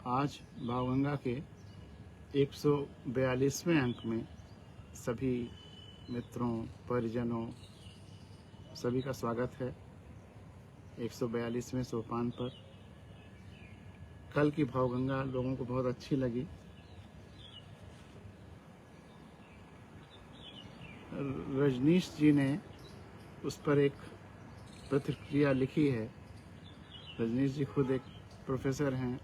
आज भावगंगा के 142वें अंक में सभी मित्रों, परिजनों, सभी का स्वागत है 142वें सोपान पर। कल की भावगंगा लोगों को बहुत अच्छी लगी। रजनीश जी ने उस पर एक प्रतिक्रिया लिखी है। रजनीश जी खुद एक प्रोफेसर हैं।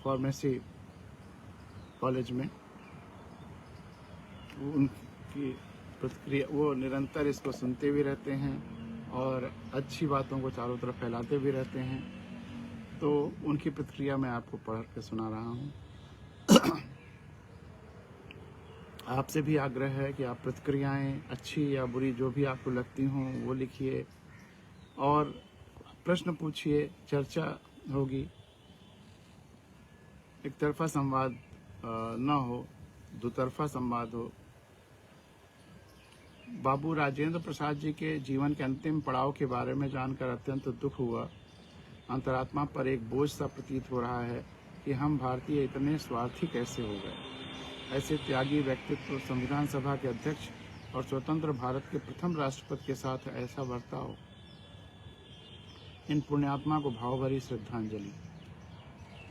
फार्मेसी कॉलेज में उनकी प्रतिक्रिया, वो निरंतर इसको सुनते भी रहते हैं और अच्छी बातों को चारों तरफ फैलाते भी रहते हैं। तो उनकी प्रतिक्रिया मैं आपको पढ़ के सुना रहा हूँ। आपसे भी आग्रह है कि आप प्रतिक्रियाएं अच्छी या बुरी जो भी आपको लगती हों वो लिखिए और प्रश्न पूछिए, चर्चा होगी। एक तरफा संवाद न हो, दुतरफा संवाद हो। बाबू राजेंद्र प्रसाद जी के जीवन के अंतिम पड़ाव के बारे में जानकर अत्यंत दुख हुआ। अंतरात्मा पर एक बोझ सा प्रतीत हो रहा है कि हम भारतीय इतने स्वार्थी कैसे हो गए। ऐसे त्यागी व्यक्तित्व, संविधान सभा के अध्यक्ष और स्वतंत्र भारत के प्रथम राष्ट्रपति के साथ ऐसा बर्ताव। इन पुण्यात्मा को भावभरी श्रद्धांजलि।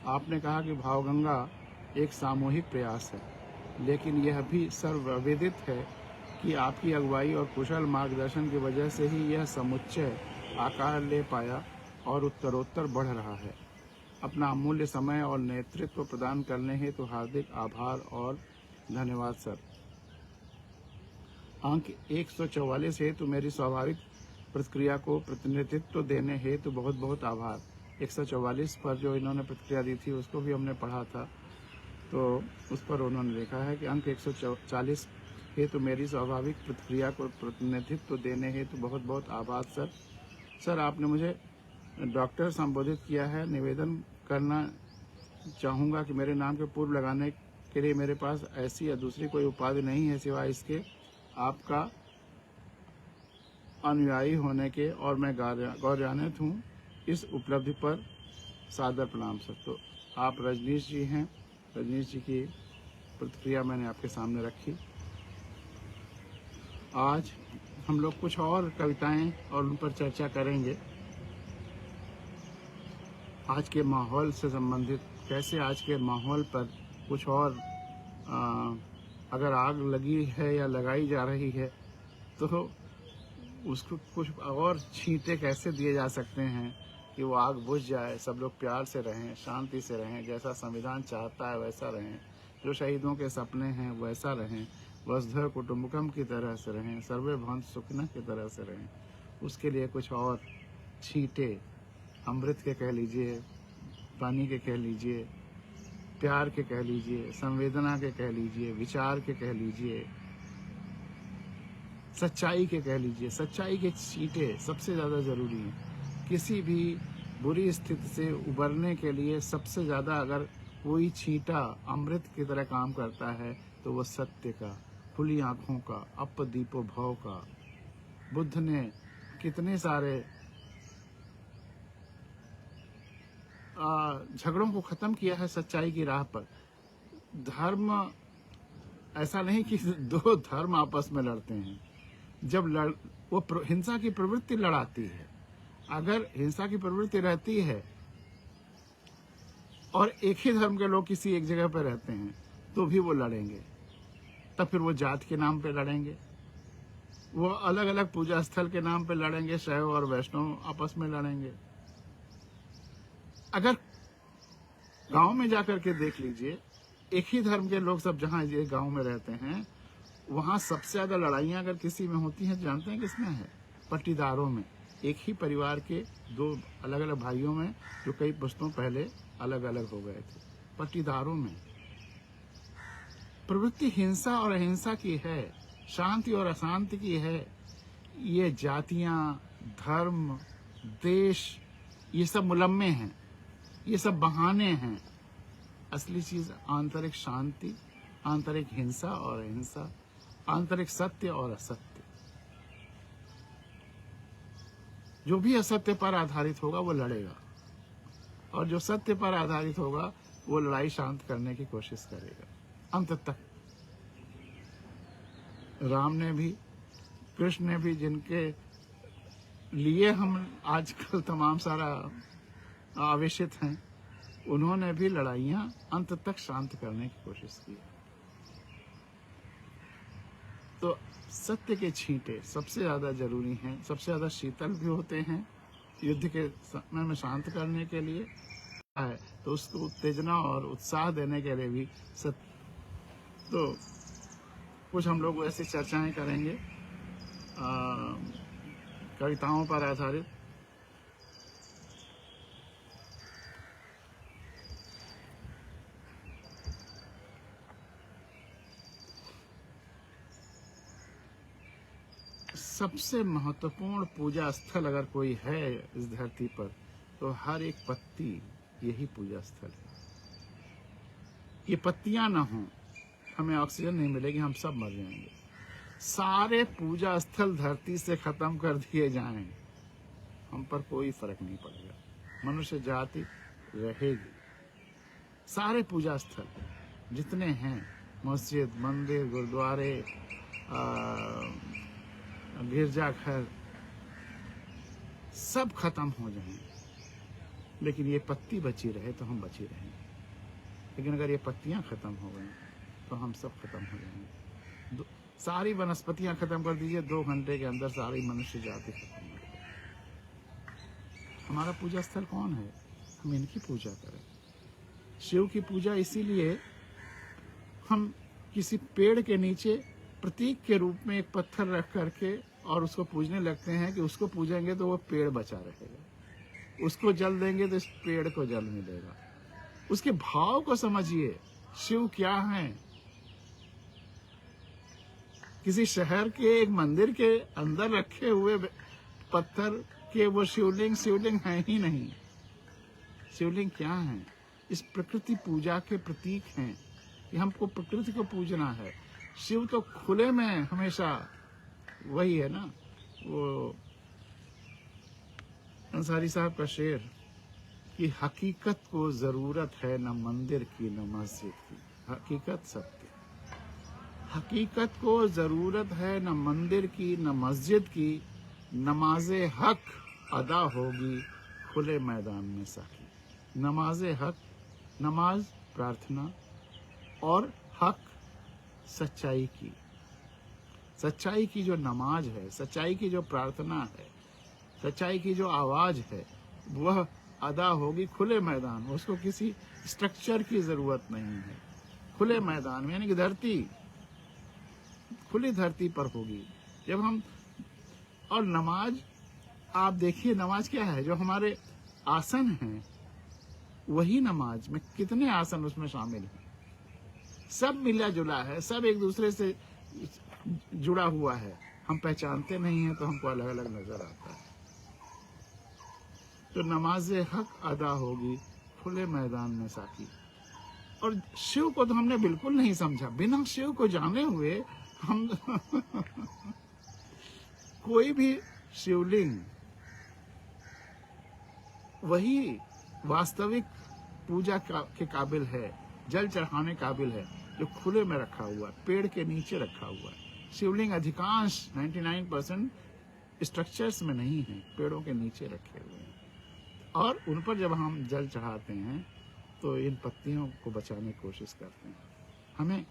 आपने कहा कि भावगंगा एक सामूहिक प्रयास है, लेकिन यह भी सर्वविदित है कि आपकी अगुवाई और कुशल मार्गदर्शन की वजह से ही यह समुच्चय आकार ले पाया और उत्तरोत्तर बढ़ रहा है। अपना अमूल्य समय और नेतृत्व प्रदान करने हेतु हार्दिक आभार और धन्यवाद सर। अंक 144 हेतु मेरी स्वाभाविक प्रतिक्रिया को प्रतिनिधित्व देने हेतु बहुत बहुत आभार। 144 पर जो इन्होंने प्रतिक्रिया दी थी उसको भी हमने पढ़ा था, तो उस पर उन्होंने लिखा है कि अंक 140 हेतु मेरी स्वाभाविक प्रतिक्रिया को प्रतिनिधित्व देने हेतु बहुत बहुत आभार सर। सर, आपने मुझे डॉक्टर संबोधित किया है। निवेदन करना चाहूँगा कि मेरे नाम के पूर्व लगाने के लिए मेरे पास ऐसी या दूसरी कोई उपाधि नहीं है सिवाय इसके आपका अनुयायी होने के, और मैं गौरवान्वित हूँ इस उपलब्धि पर। सादर प्रणाम सर। तो आप रजनीश जी हैं। रजनीश जी की प्रतिक्रिया मैंने आपके सामने रखी। आज हम लोग कुछ और कविताएं और उन पर चर्चा करेंगे। आज के माहौल से संबंधित, कैसे आज के माहौल पर कुछ और अगर आग लगी है या लगाई जा रही है तो उसको कुछ और छींटे कैसे दिए जा सकते हैं कि वो आग बुझ जाए, सब लोग प्यार से रहें, शांति से रहें, जैसा संविधान चाहता है वैसा रहें, जो शहीदों के सपने हैं वैसा रहें, वसुधैव कुटुंबकम की तरह से रहें, सर्वे भवन्तु सुखिनः की तरह से रहें। उसके लिए कुछ और छींटे अमृत के कह लीजिए, पानी के कह लीजिए, प्यार के कह लीजिए, संवेदना के कह लीजिए, विचार के कह लीजिए, सच्चाई के कह लीजिए। सच्चाई के छींटे सबसे ज़्यादा ज़रूरी हैं। किसी भी बुरी स्थिति से उबरने के लिए सबसे ज़्यादा अगर कोई छींटा अमृत की तरह काम करता है तो वो सत्य का, खुली आँखों का, अपदीपो भव का। बुद्ध ने कितने सारे झगड़ों को ख़त्म किया है सच्चाई की राह पर। धर्म ऐसा नहीं कि दो धर्म आपस में लड़ते हैं। जब वो हिंसा की प्रवृत्ति लड़ाती है। अगर हिंसा की प्रवृत्ति रहती है और एक ही धर्म के लोग किसी एक जगह पर रहते हैं तो भी वो लड़ेंगे। तब फिर वो जात के नाम पे लड़ेंगे, वो अलग अलग पूजा स्थल के नाम पे लड़ेंगे, शैव और वैष्णव आपस में लड़ेंगे। अगर गांव में जाकर के देख लीजिए, एक ही धर्म के लोग सब जहां ये गांव में रहते हैं वहां सबसे ज्यादा लड़ाइयां अगर किसी में होती हैं, जानते हैं किसमें है? पट्टीदारों में। एक ही परिवार के दो अलग अलग भाइयों में जो कई पुश्तों पहले अलग अलग हो गए थे, पट्टीदारों में। प्रवृत्ति हिंसा और अहिंसा की है, शांति और अशांति की है। ये जातियां, धर्म, देश, ये सब मुलम्मे हैं, ये सब बहाने हैं। असली चीज आंतरिक शांति, आंतरिक हिंसा और अहिंसा, आंतरिक सत्य और असत्य। जो भी असत्य पर आधारित होगा वो लड़ेगा, और जो सत्य पर आधारित होगा वो लड़ाई शांत करने की कोशिश करेगा अंत तक। राम ने भी, कृष्ण ने भी, जिनके लिए हम आजकल तमाम सारा आवेशित हैं, उन्होंने भी लड़ाइयां अंत तक शांत करने की कोशिश की। तो सत्य के छींटे सबसे ज्यादा जरूरी हैं, सबसे ज्यादा शीतल भी होते हैं युद्ध के समय में शांत करने के लिए है, तो उसको उत्तेजना और उत्साह देने के लिए भी सत्य। तो कुछ हम लोग ऐसी चर्चाएं करेंगे कविताओं पर आधारित। सबसे महत्वपूर्ण पूजा स्थल अगर कोई है इस धरती पर, तो हर एक पत्ती यही पूजा स्थल है। ये पत्तियां ना हो, हमें ऑक्सीजन नहीं मिलेगी, हम सब मर जाएंगे। सारे पूजा स्थल धरती से खत्म कर दिए जाएं, हम पर कोई फर्क नहीं पड़ेगा, मनुष्य जाति रहेगी। सारे पूजा स्थल जितने हैं, मस्जिद, मंदिर, गुरुद्वारे, गिरजाघर, सब खत्म हो जाएंगे, लेकिन ये पत्ती बची रहे तो हम बची रहेंगे। लेकिन अगर ये पत्तियां खत्म हो गई तो हम सब खत्म हो जाएंगे। सारी वनस्पतियां खत्म कर दीजिए, 2 घंटे के अंदर सारी मनुष्य जाति खत्म हो जाएगी। हमारा पूजा स्थल कौन है? हम इनकी पूजा करें। शिव की पूजा इसीलिए हम किसी पेड़ के नीचे प्रतीक के रूप में एक पत्थर रख करके और उसको पूजने लगते हैं कि उसको पूजेंगे तो वो पेड़ बचा रहेगा, उसको जल देंगे तो इस पेड़ को जल मिलेगा। उसके भाव को समझिए, शिव क्या है। किसी शहर के एक मंदिर के अंदर रखे हुए पत्थर के वो शिवलिंग है ही नहीं। शिवलिंग क्या है? इस प्रकृति पूजा के प्रतीक हैं कि हमको प्रकृति को पूजना है। शिव तो खुले में हमेशा वही है ना, वो अंसारी साहब का शेर कि हकीकत को जरूरत है न मंदिर की न मस्जिद की। हकीकत सत्य, हकीकत को जरूरत है न मंदिर की न मस्जिद की। नमाजे हक अदा होगी खुले मैदान में साकी। नमाजे हक, नमाज प्रार्थना, और हक सच्चाई की। सच्चाई की जो नमाज है, सच्चाई की जो प्रार्थना है, सच्चाई की जो आवाज है, वह अदा होगी खुले मैदान में। उसको किसी स्ट्रक्चर की जरूरत नहीं है। खुले मैदान में, यानी कि धरती, खुली धरती पर होगी जब हम। और नमाज, आप देखिए नमाज क्या है, जो हमारे आसन हैं वही नमाज में कितने आसन उसमें शामिल हैं। सब मिला जुला है, सब एक दूसरे से जुड़ा हुआ है। हम पहचानते नहीं हैं तो हमको अलग अलग नजर आता है। तो नमाज़े हक अदा होगी खुले मैदान में साकी। और शिव को तो हमने बिल्कुल नहीं समझा। बिना शिव को जाने हुए हम कोई भी शिवलिंग वही वास्तविक पूजा के काबिल है, जल चढ़ाने काबिल है, जो खुले में रखा हुआ है, पेड़ के नीचे रखा हुआ है। शिवलिंग अधिकांश 99% स्ट्रक्चर्स में नहीं है, पेड़ों के नीचे रखे हुए हैं। और उन पर जब हम जल चढ़ाते हैं तो इन पत्तियों को बचाने की कोशिश करते हैं। हमें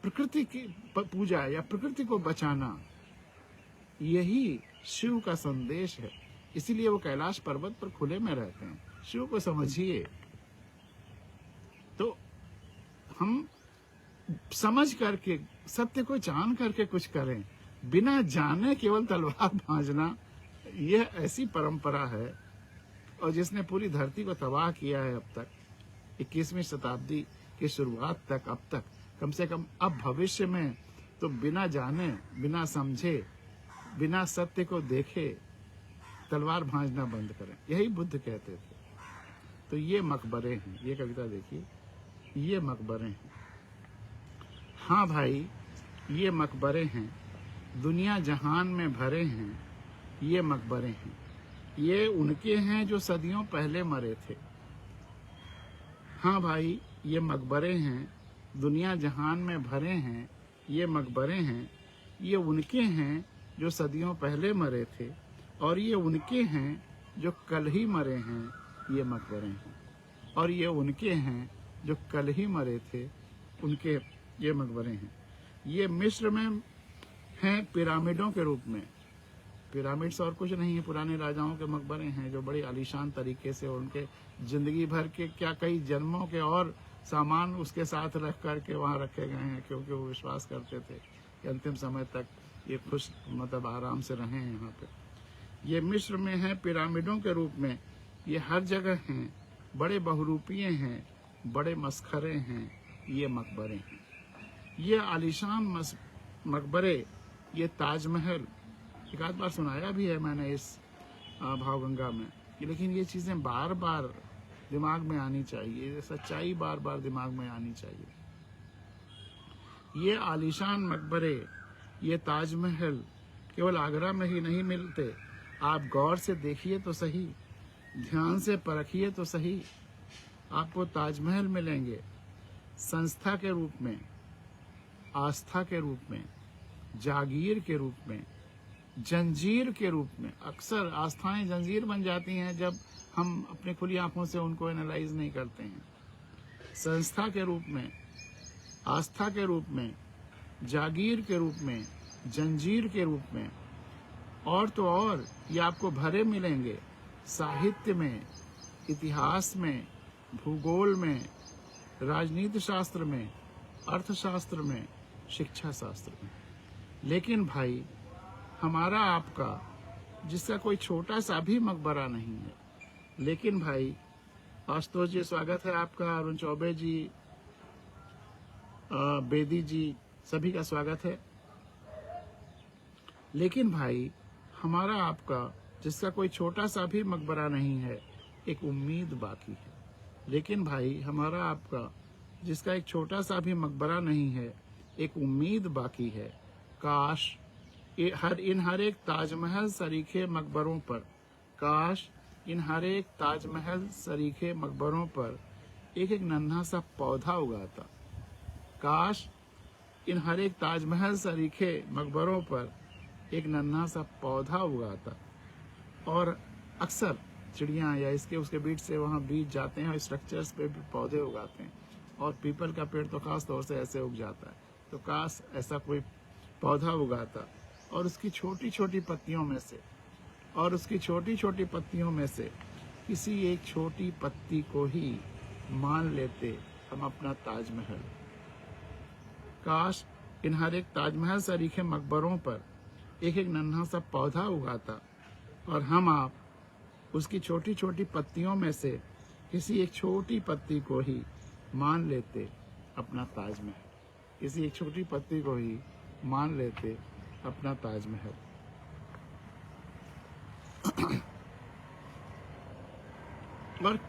प्रकृति की पूजा या प्रकृति को बचाना, यही शिव का संदेश है। इसीलिए वो कैलाश पर्वत पर खुले में रहते हैं। शिव को समझिए। तो हम समझ करके, सत्य को जान करके कुछ करें। बिना जाने केवल तलवार भांजना, यह ऐसी परंपरा है और जिसने पूरी धरती को तबाह किया है अब तक, 21वीं शताब्दी की शुरुआत तक, अब तक कम से कम। अब भविष्य में तो बिना जाने, बिना समझे, बिना सत्य को देखे तलवार भांजना बंद करें। यही बुद्ध कहते थे। तो ये मकबरे हैं, ये कविता देखिए, ये मकबरे हैं। हाँ भाई, ये मकबरे हैं, दुनिया जहान में भरे हैं, ये मकबरे हैं। ये उनके हैं जो सदियों पहले मरे थे। हाँ भाई, ये मकबरे हैं, दुनिया जहान में भरे हैं, ये मकबरे हैं। ये उनके हैं जो सदियों पहले मरे थे, और ये उनके हैं जो कल ही मरे हैं, ये मकबरे हैं। और ये उनके हैं जो कल ही मरे थे, उनके ये मकबरे हैं। ये मिस्र में हैं पिरामिडों के रूप में। पिरामिड्स और कुछ नहीं है, पुराने राजाओं के मकबरे हैं जो बड़ी आलीशान तरीके से, उनके जिंदगी भर के क्या कई जन्मों के और सामान उसके साथ रख करके वहाँ रखे गए हैं, क्योंकि वो विश्वास करते थे कि अंतिम समय तक ये खुश मतलब आराम से रहें यहाँ पे। ये मिस्र में है पिरामिडों के रूप में, ये हर जगह हैं, बड़े बहुरूपिये हैं, बड़े मस्खरे हैं, ये मकबरे हैं। ये आलीशान मकबरे, ये ताजमहल, एक आध बार सुनाया भी है मैंने इस भावगंगा में, लेकिन ये चीज़ें बार बार दिमाग में आनी चाहिए, सच्चाई बार बार दिमाग में आनी चाहिए। ये आलीशान मकबरे, ये ताजमहल केवल आगरा में ही नहीं मिलते। आप गौर से देखिए तो सही, ध्यान से परखिए तो सही, आपको ताजमहल मिलेंगे संस्था के रूप में, आस्था के रूप में, जागीर के रूप में, जंजीर के रूप में। अक्सर आस्थाएं जंजीर बन जाती हैं जब हम अपनी खुली आंखों से उनको एनालाइज नहीं करते हैं। संस्था के रूप में, आस्था के रूप में, जागीर के रूप में, जंजीर के रूप में, और तो और ये आपको भरे मिलेंगे साहित्य में, इतिहास में, भूगोल में, राजनीति शास्त्र में, अर्थशास्त्र में, शिक्षा शास्त्र में। लेकिन भाई, हमारा आपका जिसका कोई छोटा सा भी मकबरा नहीं है, लेकिन भाई आशुतोष जी स्वागत है आपका, अरुण चौबे जी, बेदी जी, सभी का स्वागत है। लेकिन भाई, हमारा आपका जिसका कोई छोटा सा भी मकबरा नहीं है, एक उम्मीद बाकी है। लेकिन भाई, हमारा आपका जिसका एक छोटा सा भी मकबरा नहीं है, एक उम्मीद बाकी है। काश इन हर एक ताजमहल सरीखे मकबरों पर, काश इन हर एक ताजमहल सरीखे मकबरों पर एक एक नन्हा सा पौधा उगाता। काश इन हर एक ताजमहल सरीखे मकबरों पर एक नन्हा सा पौधा उगाता। और अक्सर चिड़ियाँ या इसके उसके बीच से वहाँ बीज जाते हैं और स्ट्रक्चर्स पे भी पौधे उगाते हैं, और पीपल का पेड़ तो खास तौर से ऐसे उग जाता है। तो काश ऐसा कोई पौधा उगाता, और उसकी छोटी छोटी पत्तियों में से, और उसकी छोटी छोटी पत्तियों में से किसी एक छोटी पत्ती को ही मान लेते हम अपना ताजमहल। काश इन हर एक ताजमहल सरीखे मकबरों पर एक एक नन्हा सा पौधा उगाता, और हम आप उसकी छोटी छोटी पत्तियों में से किसी एक छोटी पत्ती को ही मान लेते अपना ताजमहल। किसी एक छोटी पत्ती को ही मान लेते अपना ताजमहल। और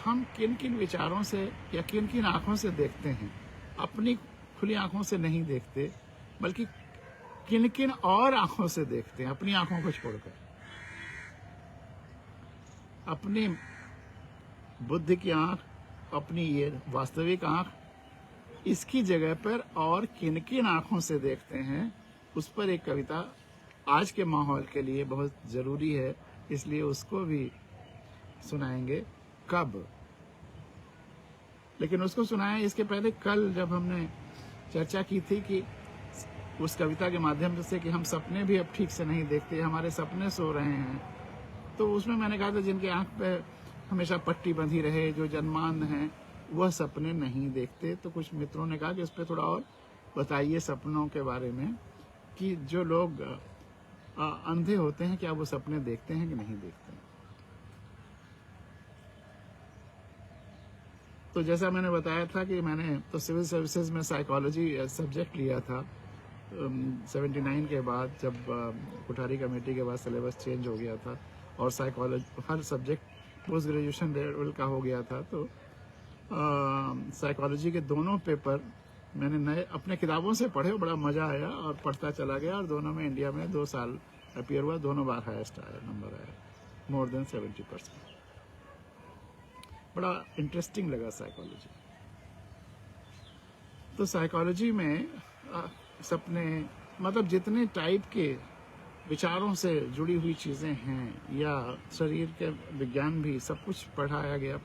हम किन किन विचारों से या किन किन आंखों से देखते हैं, अपनी खुली आंखों से नहीं देखते, बल्कि किन किन और आंखों से देखते हैं, अपनी आंखों को छोड़कर। अपनी बुद्धि की आंख, अपनी ये वास्तविक आंख, इसकी जगह पर और किन किन आंखों से देखते हैं, उस पर एक कविता आज के माहौल के लिए बहुत जरूरी है, इसलिए उसको भी सुनाएंगे। कब? लेकिन उसको सुनाए इसके पहले कल जब हमने चर्चा की थी कि उस कविता के माध्यम से कि हम सपने भी अब ठीक से नहीं देखते, हमारे सपने सो रहे हैं, तो उसमें मैंने कहा था जिनके आंख पे हमेशा पट्टी बंधी रहे, जो जन्मांध हैं, वह सपने नहीं देखते। तो कुछ मित्रों ने कहा कि उस पर थोड़ा और बताइए सपनों के बारे में, कि जो लोग अंधे होते हैं क्या वो सपने देखते हैं कि नहीं देखते हैं। तो जैसा मैंने बताया था कि मैंने तो सिविल सर्विसेज में साइकोलॉजी सब्जेक्ट लिया था 79 के बाद, जब कोठारी कमेटी के बाद सिलेबस चेंज हो गया था और साइकोलॉजी हर सब्जेक्ट पोस्ट ग्रेजुएशन लेवल का हो गया था। तो साइकोलॉजी के दोनों पेपर मैंने नए अपने किताबों से पढ़े, बड़ा मज़ा आया और पढ़ता चला गया, और दोनों में इंडिया में 2 साल अपीयर हुआ, दोनों बार हाईएस्ट आया, नंबर आया, मोर देन 70%। बड़ा इंटरेस्टिंग लगा साइकोलॉजी। तो साइकोलॉजी में सपने मतलब जितने टाइप के विचारों से जुड़ी हुई चीज़ें हैं या शरीर के विज्ञान भी सब कुछ पढ़ाया गया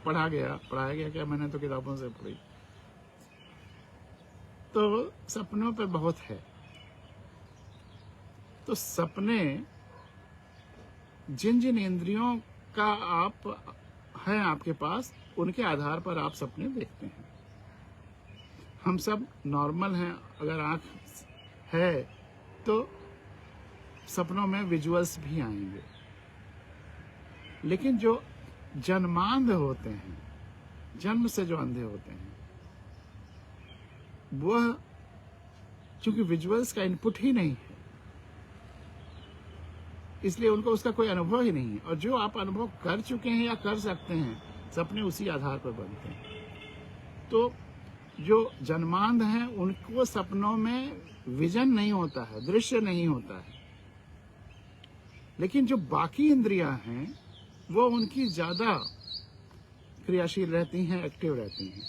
क्या, मैंने तो किताबों से पढ़ी। तो सपनों पे बहुत है। तो सपने जिन जिन इंद्रियों का आप है आपके पास, उनके आधार पर आप सपने देखते हैं। हम सब नॉर्मल हैं, अगर आँख है तो सपनों में विजुअल्स भी आएंगे। लेकिन जो जन्मांध होते हैं, जन्म से जो अंधे होते हैं, वह चूंकि विजुअल्स का इनपुट ही नहीं है, इसलिए उनको उसका कोई अनुभव ही नहीं है। और जो आप अनुभव कर चुके हैं या कर सकते हैं, सपने उसी आधार पर बनते हैं। तो जो जन्मांध हैं उनको सपनों में विजन नहीं होता है, दृश्य नहीं होता है। लेकिन जो बाकी इंद्रियां हैं वो उनकी ज्यादा क्रियाशील रहती हैं, एक्टिव रहती हैं।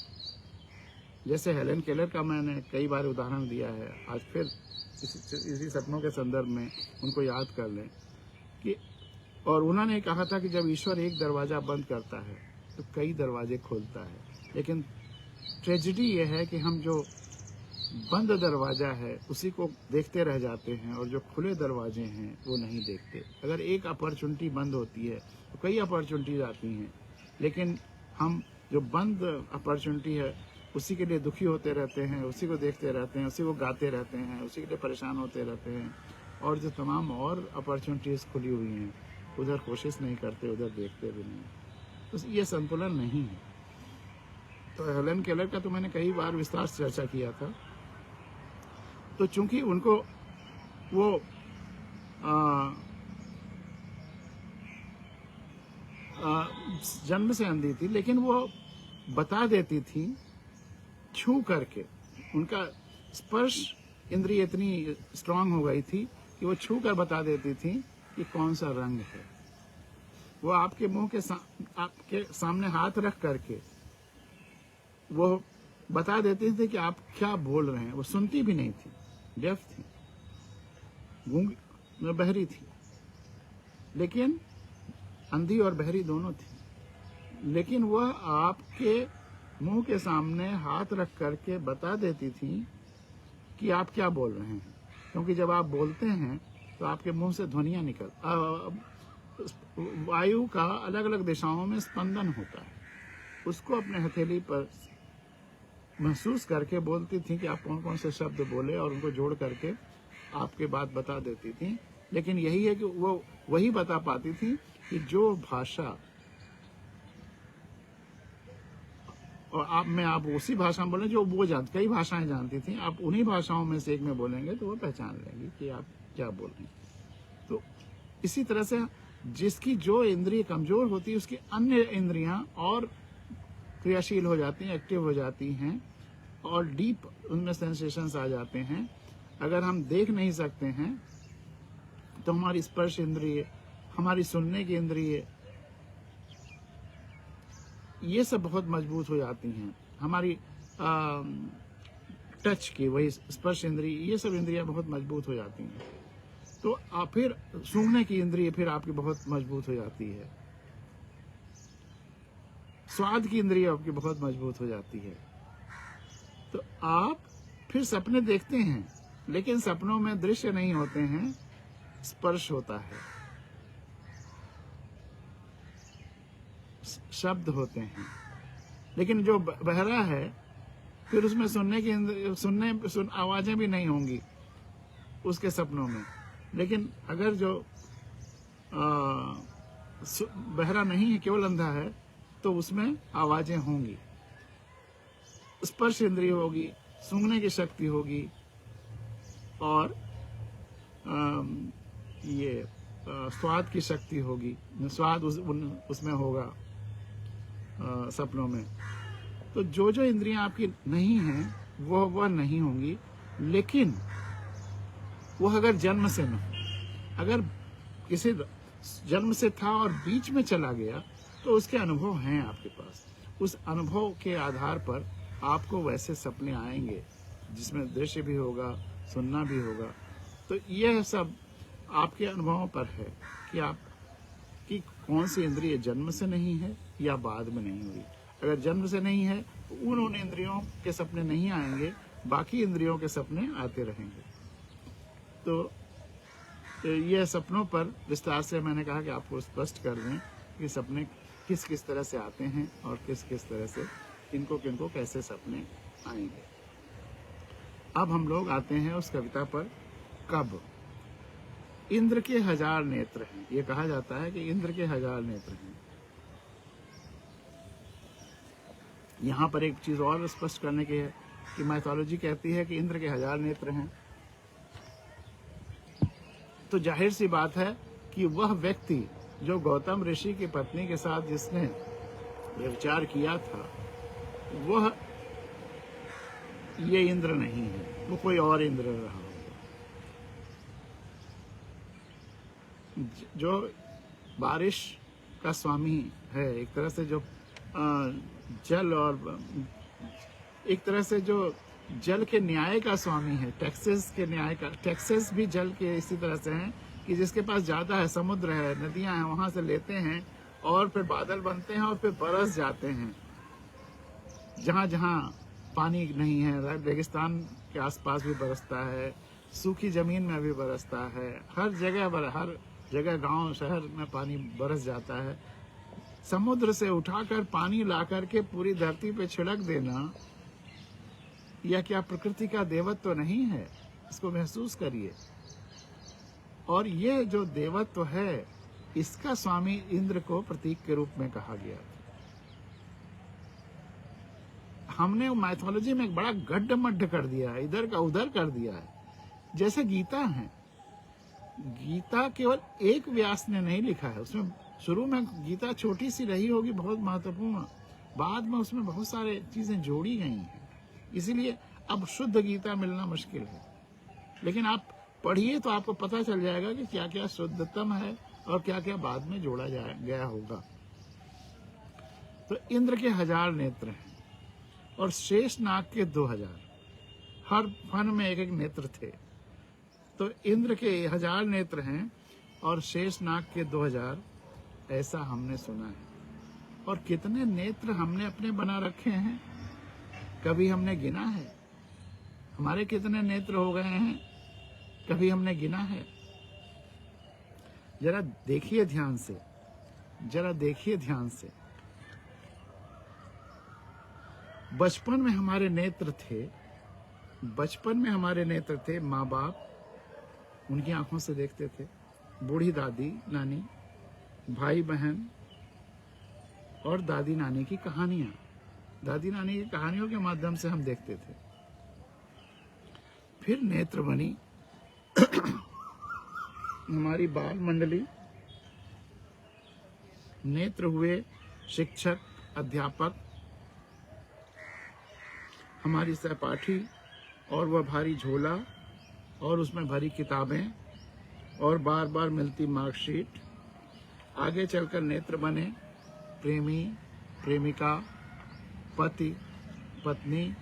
जैसे हेलन केलर का मैंने कई बार उदाहरण दिया है, आज फिर इसी सपनों के संदर्भ में उनको याद कर लें कि, और उन्होंने कहा था कि जब ईश्वर एक दरवाजा बंद करता है तो कई दरवाजे खोलता है। लेकिन ट्रेजेडी ये है कि हम जो बंद दरवाजा है उसी को देखते रह जाते हैं और जो खुले दरवाजे हैं वो नहीं देखते। अगर एक अपॉर्चुनिटी बंद होती है तो कई अपॉर्चुनिटीज आती हैं, लेकिन हम जो बंद अपॉर्चुनिटी है उसी के लिए दुखी होते रहते हैं, उसी को देखते रहते हैं, उसी को गाते रहते हैं, उसी के लिए परेशान होते रहते हैं। और जो तमाम और अपॉर्चुनिटीज खुली हुई हैं उधर कोशिश नहीं करते, उधर देखते भी नहीं। तो ये संतुलन नहीं है। तो हेलन केलर का तो मैंने कई बार विस्तार से चर्चा किया था। तो चूंकि उनको वो जन्म से अंधी थी, लेकिन वो बता देती थी छू करके। उनका स्पर्श इंद्रिय इतनी स्ट्रांग हो गई थी कि वो छू कर बता देती थी कि कौन सा रंग है। वो आपके मुंह के आपके सामने हाथ रख करके वो बता देती थी कि आप क्या बोल रहे हैं। वो सुनती भी नहीं थी, डेफ थी, गूंग बहरी थी, लेकिन अंधी और बहरी दोनों थी। लेकिन वह आपके मुंह के सामने हाथ रख करके बता देती थी कि आप क्या बोल रहे हैं। क्योंकि जब आप बोलते हैं तो आपके मुंह से ध्वनियां वायु का अलग अलग दिशाओं में स्पंदन होता है। उसको अपने हथेली पर महसूस करके बोलती थी कि आप कौन कौन से शब्द बोले और उनको जोड़ करके आपके बात बता देती थी। लेकिन यही है कि वो वही बता पाती थी कि जो भाषा और आप उसी भाषा में बोलें जो वो जानती, कई भाषाएं जानती थी, आप उन्हीं भाषाओं में से एक में बोलेंगे तो वो पहचान लेंगे कि आप क्या बोल रहे हैं। तो इसी तरह से जिसकी जो इंद्रिय कमजोर होती है उसकी अन्य इंद्रियां और क्रियाशील हो जाती हैं, एक्टिव हो जाती हैं और डीप उनमें सेंसेशंस आ जाते हैं। अगर हम देख नहीं सकते हैं तो हमारी स्पर्श इंद्रिय, हमारी सुनने की इंद्रिय, ये सब बहुत मजबूत हो जाती हैं। हमारी टच की, वही स्पर्श इंद्रिय, ये सब इंद्रियां बहुत मजबूत हो जाती हैं। तो फिर सूंघने की इंद्रिय फिर आपकी बहुत मजबूत हो जाती है। स्वाद की इंद्रिय आपकी बहुत मजबूत हो जाती है। तो आप फिर सपने देखते हैं, लेकिन सपनों में दृश्य नहीं होते हैं, स्पर्श होता है, शब्द होते हैं। लेकिन जो बहरा है फिर उसमें आवाजें भी नहीं होंगी उसके सपनों में। लेकिन अगर जो बहरा नहीं है, केवल अंधा है, तो उसमें आवाजें होंगी, स्पर्श इंद्रिय होगी, सूंघने की शक्ति होगी और ये स्वाद की शक्ति होगी, स्वाद उसमें होगा सपनों में। तो जो जो इंद्रियां आपकी नहीं हैं वह नहीं होंगी। लेकिन वह अगर जन्म से न, अगर किसी जन्म से था और बीच में चला गया, तो उसके अनुभव हैं आपके पास। उस अनुभव के आधार पर आपको वैसे सपने आएंगे जिसमें दृश्य भी होगा, सुनना भी होगा। तो यह सब आपके अनुभवों पर है कि आप कि कौन सी इंद्रिय जन्म से नहीं है या बाद में नहीं हुई। अगर जन्म से नहीं है तो उन इंद्रियों के सपने नहीं आएंगे, बाकी इंद्रियों के सपने आते रहेंगे। तो यह सपनों पर विस्तार से मैंने कहा कि आपको स्पष्ट कर दें कि सपने किस किस तरह से आते हैं और किस किस तरह से किनको कैसे सपने आएंगे। अब हम लोग आते हैं उस कविता पर। कब? इंद्र के 1000 नेत्र हैं। ये कहा जाता है कि इंद्र के 1000 नेत्र हैं। यहां पर एक चीज और स्पष्ट करने की है कि माइथोलॉजी कहती है कि इंद्र के 1000 नेत्र हैं। तो जाहिर सी बात है कि वह व्यक्ति जो गौतम ऋषि की पत्नी के साथ जिसने व्यभिचार किया था, वह ये इंद्र नहीं है, वो कोई और इंद्र रहा। जो बारिश का स्वामी है, एक तरह से जो जल और एक तरह से जो जल के न्याय का स्वामी है, टैक्सेस के न्याय का। टैक्सेस भी जल के इसी तरह से हैं कि जिसके पास ज्यादा है, समुद्र है, नदियां हैं, वहां से लेते हैं और फिर बादल बनते हैं और फिर बरस जाते हैं जहां जहां पानी नहीं है। रेगिस्तान के आसपास भी बरसता है, सूखी जमीन में भी बरसता है, हर जगह गांव शहर में पानी बरस जाता है। समुद्र से उठाकर पानी लाकर के पूरी धरती पे छिड़क देना, यह क्या प्रकृति का देवत्व तो नहीं है? इसको महसूस करिए। और ये जो देवत्व है, इसका स्वामी इंद्र को प्रतीक के रूप में कहा गया। हमने माइथोलॉजी में एक बड़ा गड्ढ-मड्ढ कर दिया है, इधर का उधर कर दिया है। जैसे गीता है, गीता केवल एक व्यास ने नहीं लिखा है। उसमें शुरू में गीता छोटी सी रही होगी, बहुत महत्वपूर्ण, बाद में उसमें बहुत सारे चीजें जोड़ी गई हैं। इसीलिए अब शुद्ध गीता मिलना मुश्किल है। लेकिन आप पढ़िए तो आपको पता चल जाएगा कि क्या क्या शुद्धतम है और क्या क्या बाद में जोड़ा गया होगा। तो इंद्र के 1000 नेत्र हैं और शेष नाग के 2000। हर फन में एक एक नेत्र थे। तो इंद्र के 1000 नेत्र हैं और शेष नाग के 2000, ऐसा हमने सुना है। और कितने नेत्र हमने अपने बना रखे हैं, कभी हमने गिना है? हमारे कितने नेत्र हो गए हैं, कभी हमने गिना है? जरा देखिए ध्यान से, जरा देखिए ध्यान से। बचपन में हमारे नेत्र थे, बचपन में हमारे नेत्र थे। माँ बाप उनकी आंखों से देखते थे, बूढ़ी दादी नानी, भाई बहन और दादी नानी की कहानियां, दादी नानी की कहानियों के माध्यम से हम देखते थे। फिर नेत्र बनी हमारी बाल मंडली, नेत्र हुए शिक्षक, अध्यापक, हमारी सहपाठी और वह भारी झोला और उसमें भरी किताबें और बार बार मिलती मार्कशीट। आगे चलकर नेत्र बने प्रेमी, प्रेमिका, पति, पत्नी।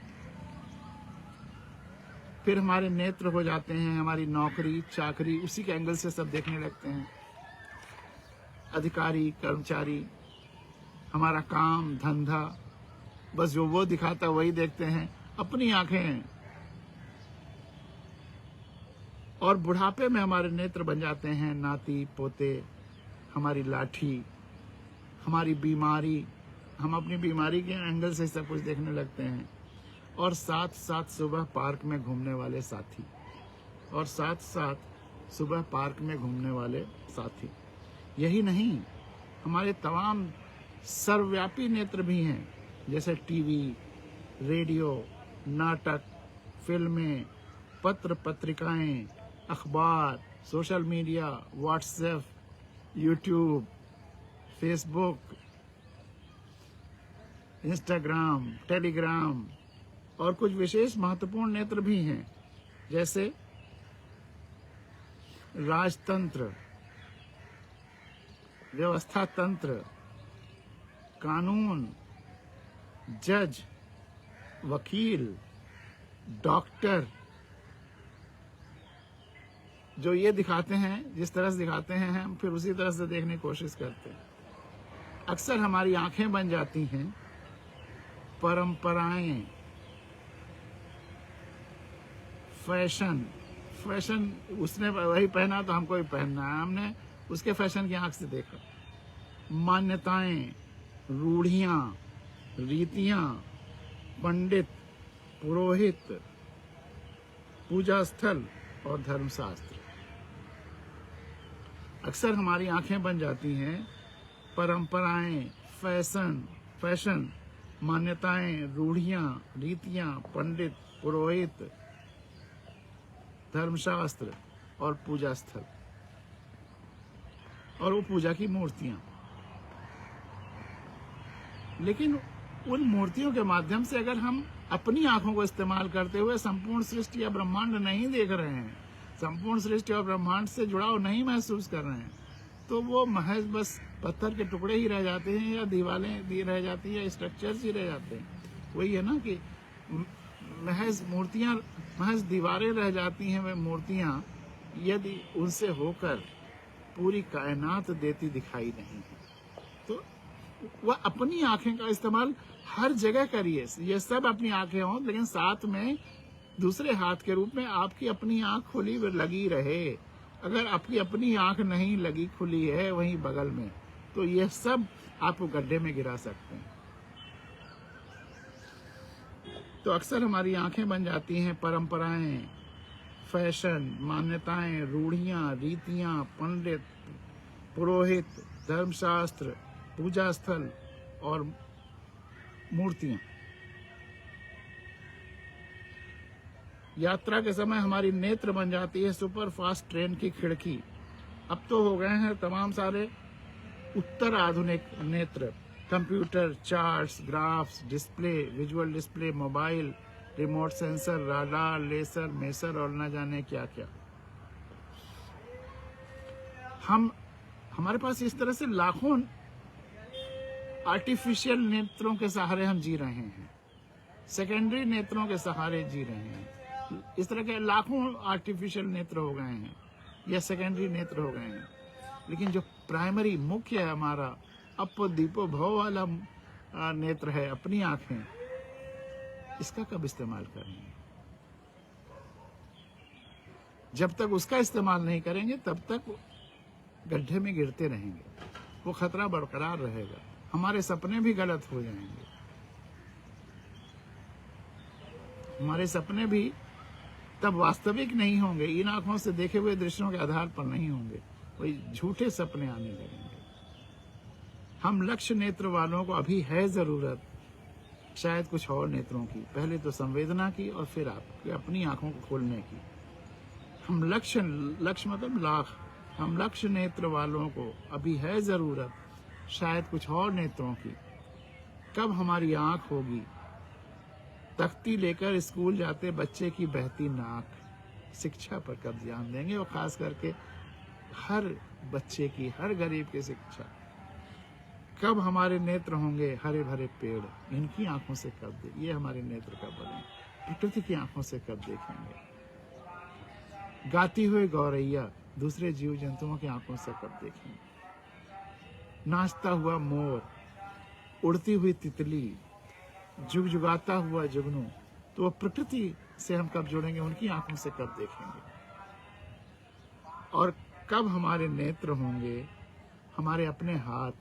फिर हमारे नेत्र हो जाते हैं हमारी नौकरी, चाकरी, उसी के एंगल से सब देखने लगते हैं। अधिकारी, कर्मचारी, हमारा काम धंधा, बस जो वो दिखाता वही देखते हैं, अपनी आंखें। और बुढ़ापे में हमारे नेत्र बन जाते हैं नाती पोते, हमारी लाठी, हमारी बीमारी। हम अपनी बीमारी के एंगल से सब कुछ देखने लगते हैं। और साथ साथ सुबह पार्क में घूमने वाले साथी, और साथ साथ सुबह पार्क में घूमने वाले साथी। यही नहीं, हमारे तमाम सर्वव्यापी नेत्र भी हैं, जैसे टीवी, रेडियो, नाटक, फिल्में, पत्र पत्रिकाएं, अखबार, social media, WhatsApp, YouTube, Facebook, Instagram, Telegram. और कुछ विशेष महत्वपूर्ण नेत्र भी हैं, जैसे राजतंत्र, व्यवस्था तंत्र, कानून, जज, वकील, डॉक्टर जो ये दिखाते हैं, जिस तरह से दिखाते हैं हम फिर उसी तरह से देखने की कोशिश करते हैं। अक्सर हमारी आंखें बन जाती हैं परंपराएं, फैशन। फैशन उसने वही पहना तो हमको भी पहनना है, हमने उसके फैशन की आंख से देखा। मान्यताएं, रूढ़ियां, रीतियां, पंडित, पुरोहित, पूजा स्थल और धर्मशास्त्र। अक्सर हमारी आंखें बन जाती हैं परंपराएं, फैशन, मान्यताएं, रूढ़ियां, रीतियां, पंडित, पुरोहित, धर्मशास्त्र और पूजा स्थल और वो पूजा की मूर्तियां। लेकिन उन मूर्तियों के माध्यम से अगर हम अपनी आंखों को इस्तेमाल करते हुए संपूर्ण सृष्टि या ब्रह्मांड नहीं देख रहे हैं, संपूर्ण सृष्टि और ब्रह्मांड से जुड़ाव नहीं महसूस कर रहे हैं, तो वो महज बस पत्थर के टुकड़े ही रह जाते हैं या दीवारें भी रह जाती है या स्ट्रक्चर्स ही रह जाते हैं। वही है ना कि महज मूर्तियां, महज दीवारें रह जाती हैं। वे मूर्तियां यदि उनसे होकर पूरी कायनात देती दिखाई नहीं है, तो वह अपनी आंखें का इस्तेमाल हर जगह करिए। ये सब अपनी आंखें हों, लेकिन साथ में दूसरे हाथ के रूप में आपकी अपनी आंख खुली लगी रहे। अगर आपकी अपनी आंख नहीं लगी खुली है वहीं बगल में, तो ये सब आपको गड्ढे में गिरा सकते हैं। तो अक्सर हमारी आंखें बन जाती हैं परंपराएं, फैशन, मान्यताएं, रूढ़ियां, रीतियां, पंडित, पुरोहित, धर्मशास्त्र, पूजा स्थल और मूर्तियां। यात्रा के समय हमारी नेत्र बन जाती है सुपर फास्ट ट्रेन की खिड़की। अब तो हो गए हैं तमाम सारे उत्तर आधुनिक नेत्र, computer, charts, graphs, display, visual display, mobile, remote sensor, radar, laser, maser और न जाने क्या क्या। हमारे पास इस तरह से लाखों आर्टिफिशियल नेत्रों के सहारे हम जी रहे हैं, सेकेंडरी नेत्रों के सहारे जी रहे हैं। इस तरह के लाखों आर्टिफिशियल नेत्र हो गए हैं या सेकेंडरी नेत्र हो गए हैं। लेकिन जो प्राइमरी मुख्य है हमारा अप दीपो भव वाला नेत्र है, अपनी आंखें, इसका कब इस्तेमाल करेंगे? जब तक उसका इस्तेमाल नहीं करेंगे तब तक गड्ढे में गिरते रहेंगे, वो खतरा बरकरार रहेगा, हमारे सपने भी गलत हो जाएंगे, हमारे सपने भी तब वास्तविक नहीं होंगे, इन आंखों से देखे हुए दृश्यों के आधार पर नहीं होंगे, कोई झूठे सपने आने लगेंगे। हम लक्ष्य नेत्र वालों को अभी है जरूरत शायद कुछ और नेत्रों की, पहले तो संवेदना की और फिर आपकी अपनी आंखों को खोलने की। हम लक्ष्य मतलब लाख, हम लक्ष्य नेत्र वालों को अभी है जरूरत शायद कुछ और नेत्रों की। कब हमारी आंख होगी? तख्ती लेकर स्कूल जाते बच्चे की बहती नाक, शिक्षा पर कब ध्यान देंगे? और खास करके हर बच्चे की, हर गरीब की शिक्षा। कब हमारे नेत्र होंगे हरे भरे पेड़, इनकी आंखों से कब ये हमारे नेत्र कब बने? प्रकृति की आंखों से कब देखेंगे? गाती हुए गौरैया दूसरे जीव जंतुओं की आंखों से कब देखेंगे? नाचता हुआ मोर, उड़ती हुई तितली, जुगजुगाता हुआ जुगनू, तो वो प्रकृति से हम कब जुड़ेंगे? उनकी आंखों से कब देखेंगे? और कब हमारे नेत्र होंगे? हमारे अपने हाथ,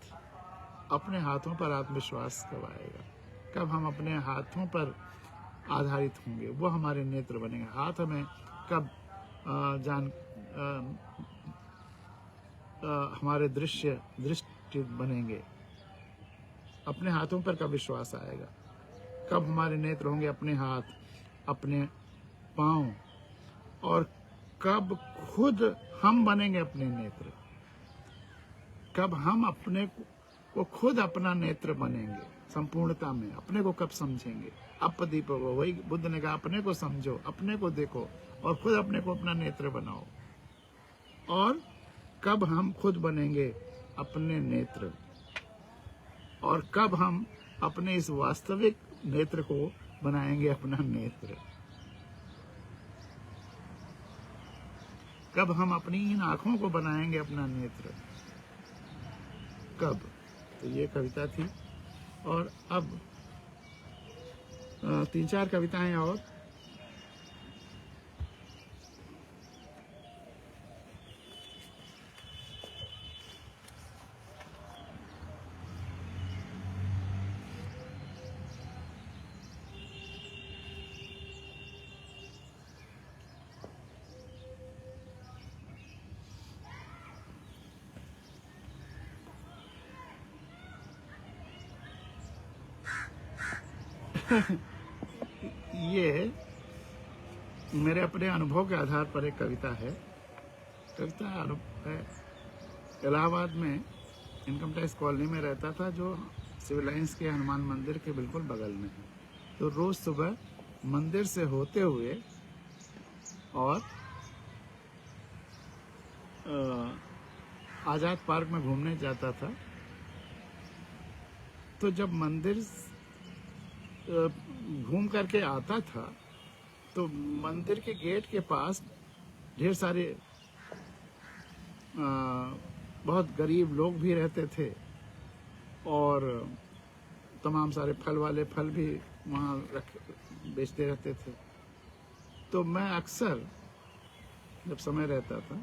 अपने हाथों पर आत्मविश्वास कब आएगा? कब हम अपने हाथों पर आधारित होंगे? वो हमारे नेत्र बनेंगे। हाथ हमें कब हमारे दृष्टि बनेंगे? अपने हाथों पर कब विश्वास आएगा? कब हमारे नेत्र होंगे? अपने हाथ, अपने पांव। और कब खुद हम बनेंगे अपने नेत्र? कब हम अपने को खुद अपना नेत्र बनेंगे संपूर्णता में? अपने को कब समझेंगे? अपदीप, वही बुद्ध ने कहा, अपने को समझो, अपने को देखो और खुद अपने को अपना नेत्र बनाओ। और कब हम खुद बनेंगे अपने नेत्र, और कब हम अपने इस वास्तविक नेत्र को बनाएंगे अपना नेत्र, कब हम अपनी इन आंखों को बनाएंगे अपना नेत्र, कब? तो ये कविता थी। और अब 3-4 कविताएं और। ये मेरे अपने अनुभव के आधार पर एक कविता है। कविता है, इलाहाबाद में इनकम टैक्स कॉलोनी में रहता था, जो सिविल लाइंस के हनुमान मंदिर के बिल्कुल बगल में है। तो रोज सुबह मंदिर से होते हुए और आजाद पार्क में घूमने जाता था। तो जब मंदिर घूम करके आता था तो मंदिर के गेट के पास ढेर सारे बहुत गरीब लोग भी रहते थे और तमाम सारे फल वाले फल भी वहाँ बेचते रहते थे। तो मैं अक्सर जब समय रहता था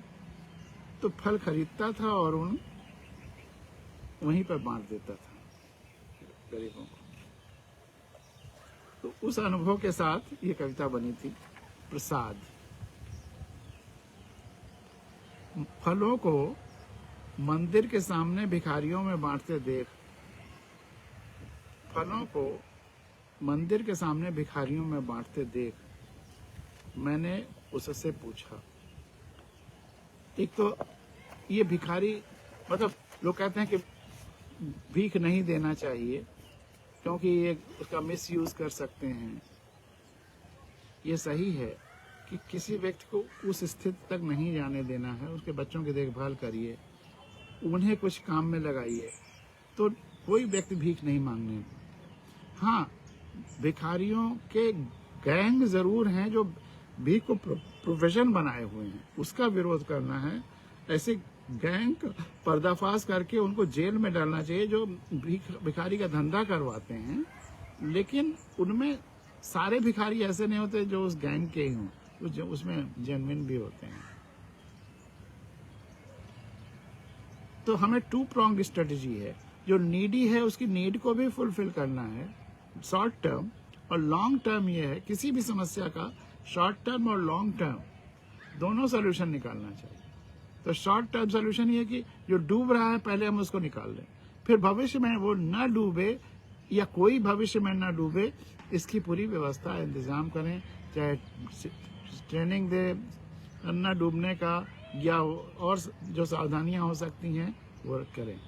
तो फल खरीदता था और वहीं पर बांट देता था गरीबों को। तो उस अनुभव के साथ ये कविता बनी थी। प्रसाद। फलों को मंदिर के सामने भिखारियों में बांटते देख, फलों को मंदिर के सामने भिखारियों में बांटते देख, मैंने उससे पूछा। एक तो ये भिखारी, मतलब लोग कहते हैं कि भीख नहीं देना चाहिए क्योंकि ये उसका मिसयूज कर सकते हैं। ये सही है कि किसी व्यक्ति को उस स्थिति तक नहीं जाने देना है। उसके बच्चों की देखभाल करिए, उन्हें कुछ काम में लगाइए, तो कोई व्यक्ति भीख नहीं मांगने। हाँ, भिखारियों के गैंग जरूर हैं जो भीख को प्रोफेशन बनाए हुए हैं, उसका विरोध करना है। ऐसे गैंग का पर्दाफाश करके उनको जेल में डालना चाहिए जो भिखारी का धंधा करवाते हैं। लेकिन उनमें सारे भिखारी ऐसे नहीं होते जो उस गैंग के ही हों, जो उसमें जेन्युइन भी होते हैं। तो हमें 2 pronged स्ट्रेटेजी है। जो नीडी है उसकी नीड को भी फुलफिल करना है, शॉर्ट टर्म और लॉन्ग टर्म। ये है किसी भी समस्या का शॉर्ट टर्म और लॉन्ग टर्म दोनों सोल्यूशन निकालना चाहिए। तो शॉर्ट टर्म सोल्यूशन ये है कि जो डूब रहा है पहले हम उसको निकाल लें, फिर भविष्य में वो न डूबे या कोई भविष्य में न डूबे इसकी पूरी व्यवस्था इंतजाम करें। चाहे ट्रेनिंग दे न डूबने का या और जो सावधानियां हो सकती हैं वो करें,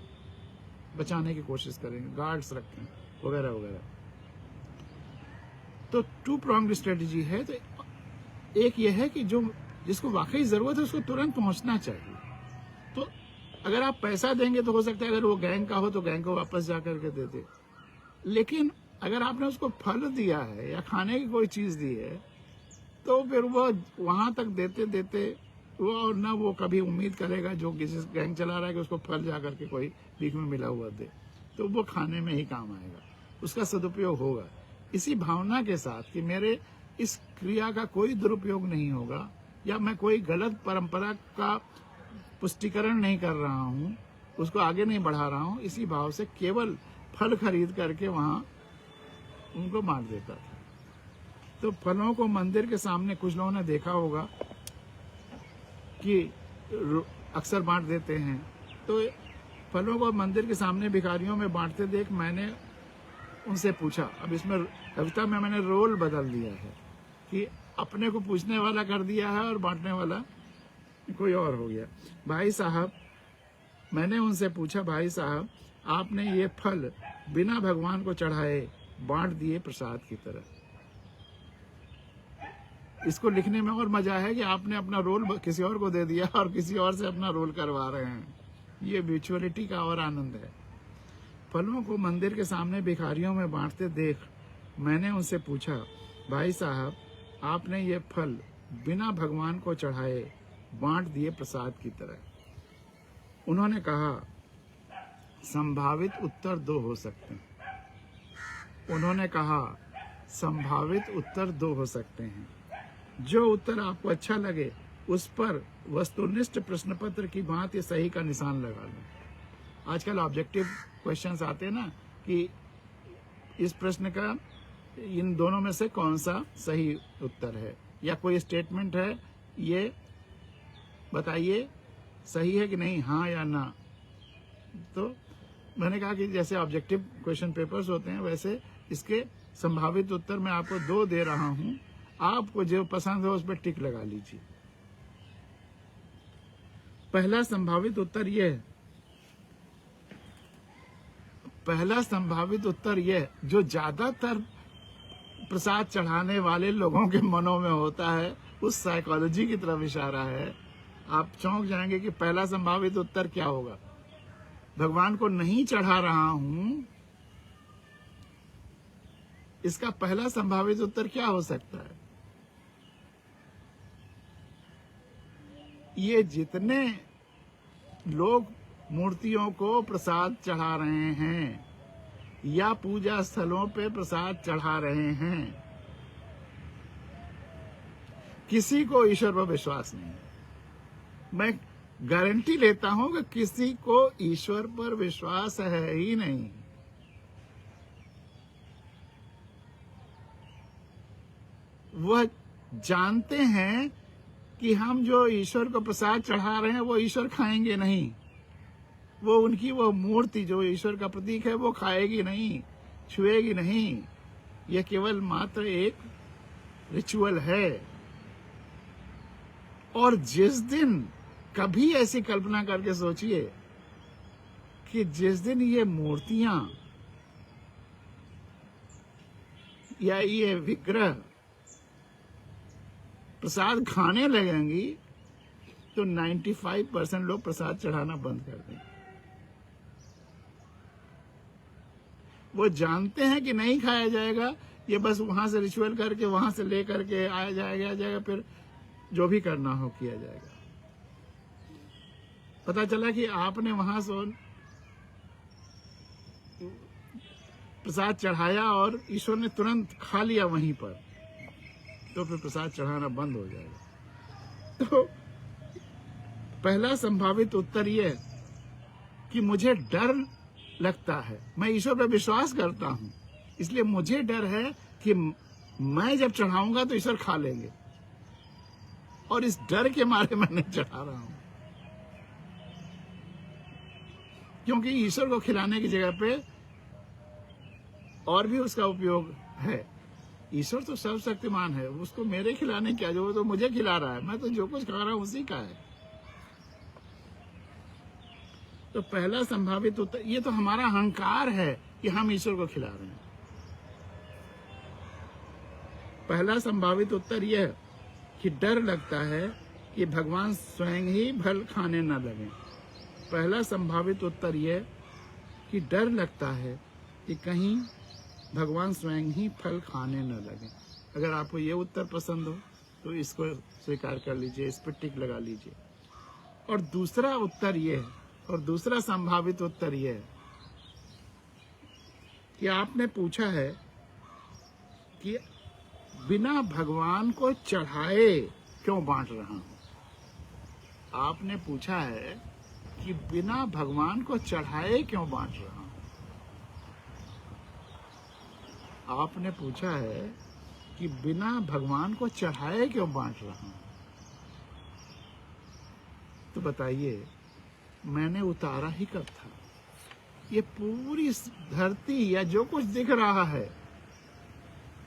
बचाने की कोशिश करें, गार्ड्स रखें वगैरह वगैरह। तो 2 pronged स्ट्रेटेजी है। तो एक ये है कि जो जिसको वाकई जरूरत है उसको तुरंत पहुंचना चाहिए। तो अगर आप पैसा देंगे तो हो सकता है अगर वो गैंग का हो तो गैंग को वापस जा करके दे दे। लेकिन अगर आपने उसको फल दिया है या खाने की कोई चीज दी है तो फिर वो वहां तक देते देते वो ना वो कभी उम्मीद करेगा जो किसी गैंग चला रहा है कि उसको फल जा करके कोई भीख में मिला हुआ दे, तो वो खाने में ही काम आएगा, उसका सदुपयोग होगा। इसी भावना के साथ कि मेरे इस क्रिया का कोई दुरुपयोग नहीं होगा या मैं कोई गलत परंपरा का पुष्टिकरण नहीं कर रहा हूँ, उसको आगे नहीं बढ़ा रहा हूँ, इसी भाव से केवल फल खरीद करके वहां उनको बांट देता था। तो फलों को मंदिर के सामने कुछ लोगों ने देखा होगा कि अक्सर बांट देते हैं। तो फलों को मंदिर के सामने भिखारियों में बांटते देख मैंने उनसे पूछा। अब इसमें कविता में मैंने रोल बदल दिया है कि अपने को पूछने वाला कर दिया है और बांटने वाला कोई और हो गया। भाई साहब, मैंने उनसे पूछा, भाई साहब आपने ये फल बिना भगवान को चढ़ाए बांट दिए प्रसाद की तरह। इसको लिखने में और मजा है कि आपने अपना रोल किसी और को दे दिया और किसी और से अपना रोल करवा रहे हैं। ये म्यूचुअलिटी का और आनंद है। फलों को मंदिर के सामने भिखारियों में बांटते देख मैंने उनसे पूछा, भाई साहब, आपने ये फल बिना भगवान को चढ़ाए बांट दिए प्रसाद की तरह। उन्होंने कहा, संभावित उत्तर दो हो सकते हैं। उन्होंने कहा, संभावित उत्तर दो हो सकते हैं। जो उत्तर आपको अच्छा लगे उस पर वस्तुनिष्ठ प्रश्न पत्र की भांति सही का निशान लगा लो। आजकल ऑब्जेक्टिव क्वेश्चंस आते हैं ना कि इस प्रश्न का इन दोनों में से कौन सा सही उत्तर है, या कोई स्टेटमेंट है, ये बताइए सही है कि नहीं, हाँ या ना। तो मैंने कहा कि जैसे ऑब्जेक्टिव क्वेश्चन पेपर्स होते हैं वैसे इसके संभावित उत्तर मैं आपको दो दे रहा हूं, आपको जो पसंद हो उस पर टिक लगा लीजिए। पहला संभावित उत्तर यह जो ज्यादातर प्रसाद चढ़ाने वाले लोगों के मनों में होता है, उस साइकोलॉजी की तरफ इशारा है। आप चौंक जाएंगे कि पहला संभावित उत्तर क्या होगा। भगवान को नहीं चढ़ा रहा हूं, इसका पहला संभावित उत्तर क्या हो सकता है। ये जितने लोग मूर्तियों को प्रसाद चढ़ा रहे हैं या पूजा स्थलों पे प्रसाद चढ़ा रहे हैं, किसी को ईश्वर पर विश्वास नहीं है। मैं गारंटी लेता हूं कि किसी को ईश्वर पर विश्वास है ही नहीं। वह जानते हैं कि हम जो ईश्वर को प्रसाद चढ़ा रहे हैं वो ईश्वर खाएंगे नहीं, वो उनकी वो मूर्ति जो ईश्वर का प्रतीक है वो खाएगी नहीं, छुएगी नहीं। यह केवल मात्र एक रिचुअल है। और जिस दिन कभी ऐसी कल्पना करके सोचिए कि जिस दिन ये मूर्तियां या ये विग्रह प्रसाद खाने लगेंगी तो 95% लोग प्रसाद चढ़ाना बंद कर देंगे। वो जानते हैं कि नहीं खाया जाएगा, ये बस वहां से रिचुअल करके वहां से ले करके आया जाएगा, फिर जो भी करना हो किया जाएगा। पता चला कि आपने वहां से प्रसाद चढ़ाया और ईश्वर ने तुरंत खा लिया वहीं पर, तो फिर प्रसाद चढ़ाना बंद हो जाएगा। तो पहला संभावित उत्तर यह कि मुझे डर लगता है, मैं ईश्वर पर विश्वास करता हूं, इसलिए मुझे डर है कि मैं जब चढ़ाऊंगा तो ईश्वर खा लेंगे, और इस डर के मारे मैं नहीं चढ़ा रहा हूं। क्योंकि ईश्वर को खिलाने की जगह पे और भी उसका उपयोग है। ईश्वर तो सर्वशक्तिमान है, उसको मेरे खिलाने क्या, जो तो मुझे खिला रहा है, मैं तो जो कुछ खा रहा हूं उसी का है। तो पहला संभावित उत्तर, ये तो हमारा अहंकार है कि हम ईश्वर को खिला रहे हैं। पहला संभावित उत्तर यह कि डर लगता है कि भगवान स्वयं ही फल खाने न लगे। पहला संभावित उत्तर यह कि डर लगता है कि कहीं भगवान स्वयं ही फल खाने न लगे। अगर आपको ये उत्तर पसंद हो तो इसको स्वीकार कर लीजिए, इस पर टिक लगा लीजिए। और दूसरा उत्तर यह है, और दूसरा संभावित उत्तर यह है कि आपने पूछा है कि बिना भगवान को चढ़ाए क्यों बांट रहा हूं। आपने पूछा है कि बिना भगवान को चढ़ाए क्यों बांट रहा हूं। आपने पूछा है कि बिना भगवान को चढ़ाए क्यों बांट रहा हूं। तो बताइए, मैंने उतारा ही कब था। ये पूरी धरती या जो कुछ दिख रहा है,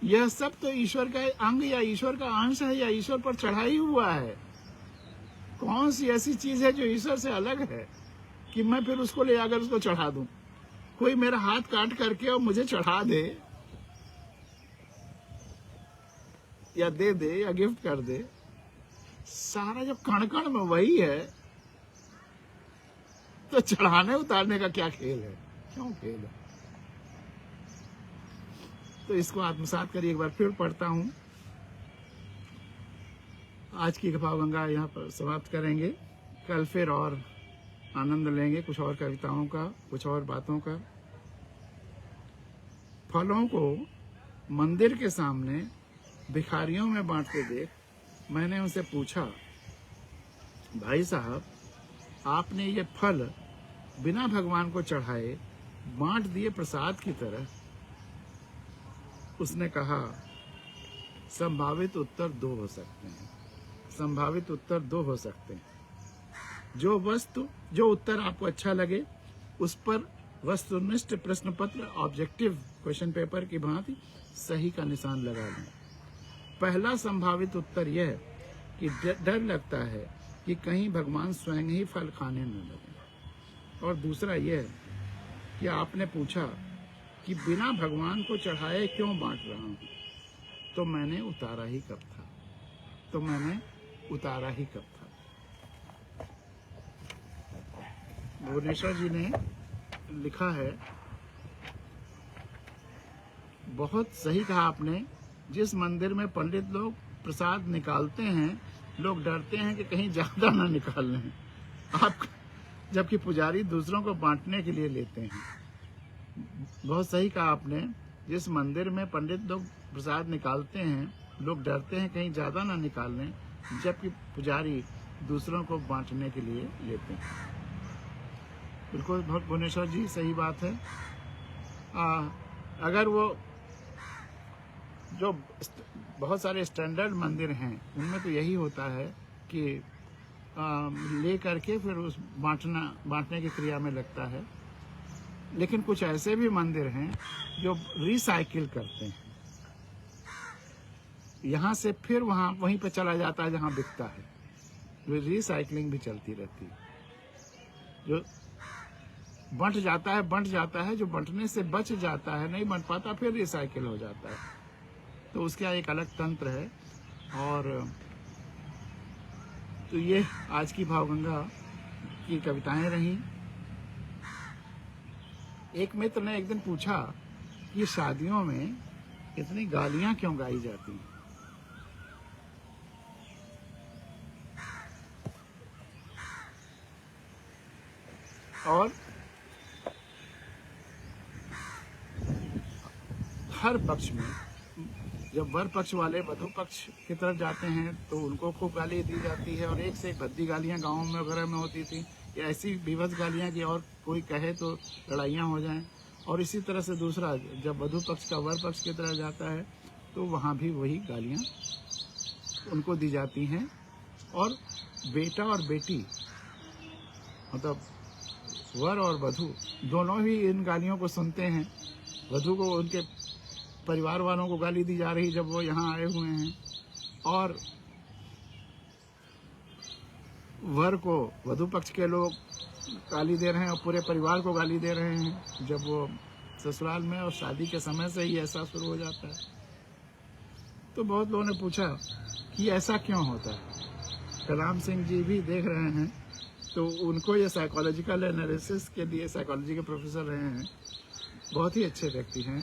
यह सब तो ईश्वर का अंग या ईश्वर का अंश है, या ईश्वर पर चढ़ाई हुआ है। कौन सी ऐसी चीज है जो ईश्वर से अलग है कि मैं फिर उसको ले आकर उसको चढ़ा दूं। कोई मेरा हाथ काट करके और मुझे चढ़ा दे या दे दे या गिफ्ट कर दे, सारा जब कण कण में वही है, तो चढ़ाने उतारने का क्या खेल है, क्यों खेल है? तो इसको आत्मसात करिए। एक बार फिर पढ़ता हूं। आज की भावगंगा यहाँ पर समाप्त करेंगे। कल फिर और आनंद लेंगे कुछ और कविताओं का, कुछ और बातों का। फलों को मंदिर के सामने भिखारियों में बांटते देख मैंने उनसे पूछा, भाई साहब, आपने ये फल बिना भगवान को चढ़ाए बांट दिए प्रसाद की तरह। उसने कहा, संभावित उत्तर दो हो सकते हैं। संभावित उत्तर दो हो सकते हैं। जो उत्तर आपको अच्छा लगे उस पर वस्तुनिष्ठ प्रश्न पत्र ऑब्जेक्टिव क्वेश्चन पेपर की भांति सही का निशान लगा लें। पहला संभावित उत्तर यह कि डर लगता है कि कहीं भगवान स्वयं ही फल खाने न लगे। और दूसरा यह कि आपने पूछा कि बिना भगवान को चढ़ाए क्यों बांट रहा हूं, तो मैंने उतारा ही कब था। भुवनेश्वर जी ने लिखा है, बहुत सही कहा आपने। जिस मंदिर में पंडित लोग प्रसाद निकालते हैं, लोग डरते हैं कि कहीं ज्यादा ना निकाल लें, जबकि पुजारी दूसरों को बांटने के लिए लेते हैं। बहुत सही कहा आपने। जिस मंदिर में पंडित लोग प्रसाद निकालते हैं, लोग डरते हैं कहीं ज्यादा ना निकाल लें, जबकि पुजारी दूसरों को बांटने के लिए लेते हैं। बिल्कुल भुवनेश्वर जी, सही बात है। अगर वो जो बहुत सारे स्टैंडर्ड मंदिर हैं, उनमें तो यही होता है कि ले करके फिर उस बांटने की क्रिया में लगता है। लेकिन कुछ ऐसे भी मंदिर हैं जो रिसाइकिल करते हैं, यहाँ से फिर वहीं पे चला जाता है जहाँ बिकता है। रिसाइकलिंग भी चलती रहती है। जो बंट जाता है, जो बंटने से बच जाता है, नहीं बंट पाता, फिर रिसाइकिल हो जाता है। तो उसका एक अलग तंत्र है। और तो ये आज की भावगंगा की कविताएं रहीं। एक मित्र ने एक दिन पूछा कि शादियों में इतनी गालियां क्यों गाई जाती हैं। और हर पक्ष में, जब वर पक्ष वाले वधु पक्ष की तरफ जाते हैं तो उनको खूब गाली दी जाती है, और एक से एक भद्दी गालियां गाँव में वगैरह में होती थी, या ऐसी विवश गालियां कि और कोई कहे तो लड़ाइयाँ हो जाएं। और इसी तरह से दूसरा, जब वधु पक्ष का वर पक्ष की तरफ जाता है तो वहाँ भी वही गालियाँ उनको दी जाती हैं। और बेटा और बेटी, मतलब वर और वधु, दोनों ही इन गालियों को सुनते हैं। वधु को उनके परिवार वालों को गाली दी जा रही जब वो यहाँ आए हुए हैं, और वर को वधु पक्ष के लोग गाली दे रहे हैं और पूरे परिवार को गाली दे रहे हैं जब वो ससुराल में, और शादी के समय से ही ऐसा शुरू हो जाता है। तो बहुत लोगों ने पूछा कि ऐसा क्यों होता है। कलाम सिंह जी भी देख रहे हैं, तो उनको ये साइकोलॉजिकल एनालिसिस के लिए, साइकोलॉजी के प्रोफेसर रहे हैं, बहुत ही अच्छे व्यक्ति हैं।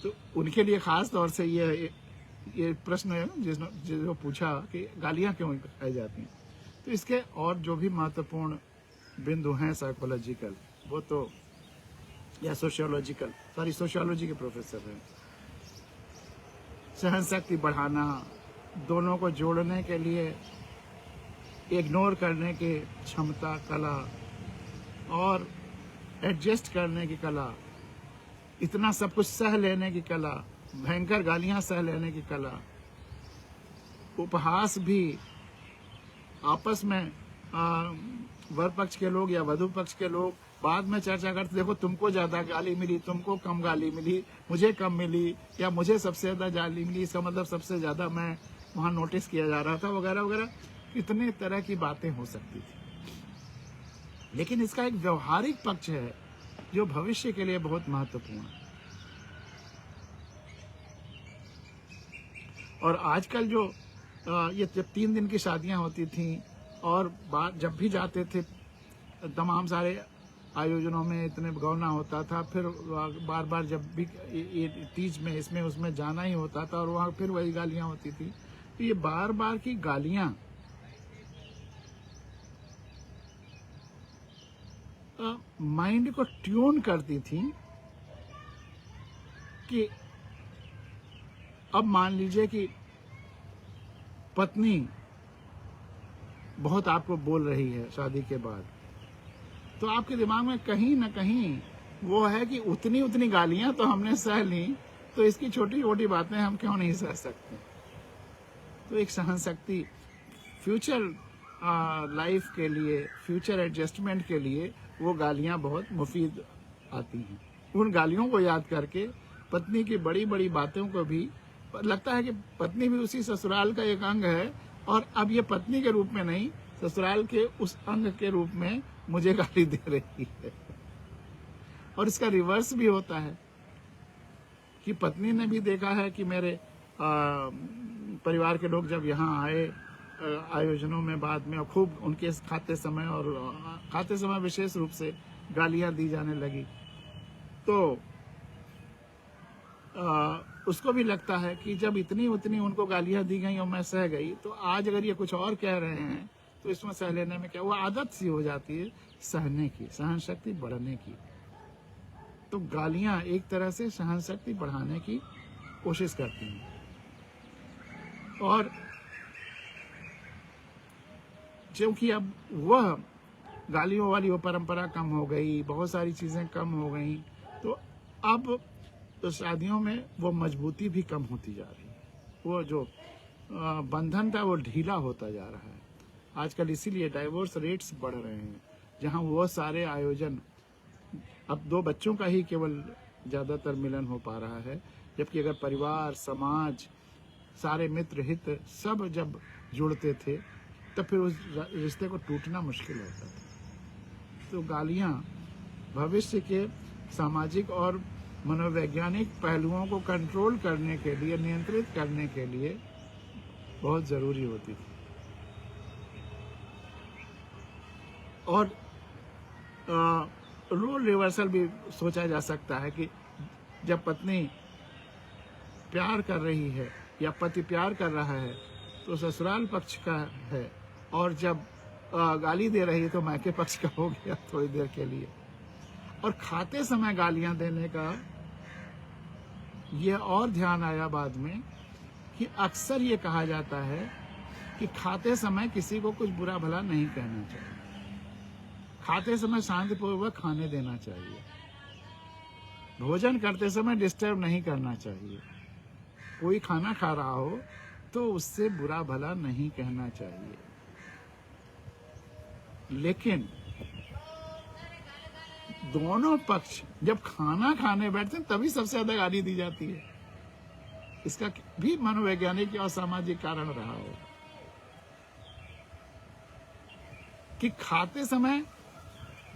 तो उनके लिए खास तौर से ये प्रश्न है जिसने पूछा कि गालियां क्यों खाई जाती हैं। तो इसके और जो भी महत्वपूर्ण बिंदु हैं साइकोलॉजिकल, वो तो, या सोशियोलॉजी के प्रोफेसर हैं। सहन शक्ति बढ़ाना, दोनों को जोड़ने के लिए इग्नोर करने की क्षमता, कला, और एडजस्ट करने की कला, इतना सब कुछ सह लेने की कला, भयंकर गालियां सह लेने की कला, उपहास भी आपस में वर पक्ष के लोग या वधु पक्ष के लोग बाद में चर्चा करते, देखो तुमको ज्यादा गाली मिली, तुमको कम गाली मिली, मुझे कम मिली, या मुझे सबसे ज्यादा गाली मिली, इसका मतलब सबसे ज्यादा मैं वहां नोटिस किया जा रहा था, वगैरह वगैरह। इतने तरह की बातें हो सकती थी। लेकिन इसका एक व्यवहारिक पक्ष है जो भविष्य के लिए बहुत महत्वपूर्ण है। और आजकल जो ये जब 3 दिन की शादियां होती थी, और जब भी जाते थे तमाम सारे आयोजनों में इतने गौना होता था, फिर बार बार जब भी ये तीज में इसमें उसमें जाना ही होता था और वहाँ फिर वही गालियां होती थी। तो ये बार बार की गालियां माइंड को ट्यून करती थी कि अब मान लीजिए कि पत्नी बहुत आपको बोल रही है शादी के बाद, तो आपके दिमाग में कहीं ना कहीं वो है कि उतनी उतनी गालियां तो हमने सह ली, तो इसकी छोटी छोटी बातें हम क्यों नहीं सह सकते। तो एक सहन शक्ति फ्यूचर लाइफ के लिए, फ्यूचर एडजस्टमेंट के लिए वो गालियां बहुत मुफीद आती हैं। उन गालियों को याद करके पत्नी की बड़ी बड़ी बातों को भी लगता है कि पत्नी भी उसी ससुराल का एक अंग है, और अब ये पत्नी के रूप में नहीं, ससुराल के उस अंग के रूप में मुझे गाली दे रही है। और इसका रिवर्स भी होता है कि पत्नी ने भी देखा है कि मेरे परिवार के लोग जब यहाँ आए आयोजनों में बाद में, और खूब उनके खाते समय विशेष रूप से गालियां दी जाने लगी, तो उसको भी लगता है कि जब इतनी उतनी उनको गालियां दी गई और मैं सह गई, तो आज अगर ये कुछ और कह रहे हैं तो इसमें सह लेने में क्या, वो आदत सी हो जाती है सहने की, सहन शक्ति बढ़ाने की। तो गालियां एक तरह से सहन शक्ति बढ़ाने की कोशिश करती हैं। और क्योंकि अब वह गालियों वाली वो परंपरा कम हो गई, बहुत सारी चीजें कम हो गई, तो अब तो शादियों में वो मजबूती भी कम होती जा रही है। वो जो बंधन था वो ढीला होता जा रहा है आजकल। इसीलिए डाइवोर्स रेट्स बढ़ रहे हैं, जहां वो सारे आयोजन, अब 2 बच्चों का ही केवल ज्यादातर मिलन हो पा रहा है, जबकि अगर परिवार, समाज, सारे मित्र हित सब जब जुड़ते थे तब फिर उस रिश्ते को टूटना मुश्किल होता था। तो गालियां भविष्य के सामाजिक और मनोवैज्ञानिक पहलुओं को कंट्रोल करने के लिए, नियंत्रित करने के लिए बहुत जरूरी होती थी। और रोल रिवर्सल भी सोचा जा सकता है कि जब पत्नी प्यार कर रही है या पति प्यार कर रहा है तो ससुराल पक्ष का है, और जब गाली दे रही है तो मायके पक्ष का हो गया थोड़ी देर के लिए। और खाते समय गालियां देने का ये और ध्यान आया बाद में कि अक्सर ये कहा जाता है कि खाते समय किसी को कुछ बुरा भला नहीं कहना चाहिए, खाते समय शांतिपूर्वक खाने देना चाहिए, भोजन करते समय डिस्टर्ब नहीं करना चाहिए, कोई खाना खा रहा हो तो उससे बुरा भला नहीं कहना चाहिए। लेकिन दोनों पक्ष जब खाना खाने बैठते हैं तभी सबसे ज्यादा गाली दी जाती है। इसका भी मनोवैज्ञानिक और सामाजिक कारण रहा हो कि खाते समय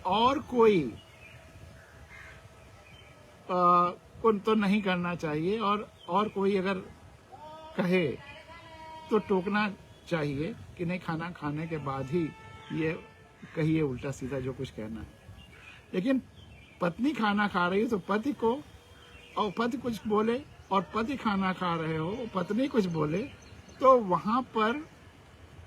और कोई तो नहीं करना चाहिए, और कोई अगर कहे तो टोकना चाहिए कि नहीं, खाना खाने के बाद ही ये कहिए उल्टा सीधा जो कुछ कहना है। लेकिन पत्नी खाना खा रही है तो पति को, और पति कुछ बोले और पति खाना खा रहे हो, पत्नी कुछ बोले, तो वहां पर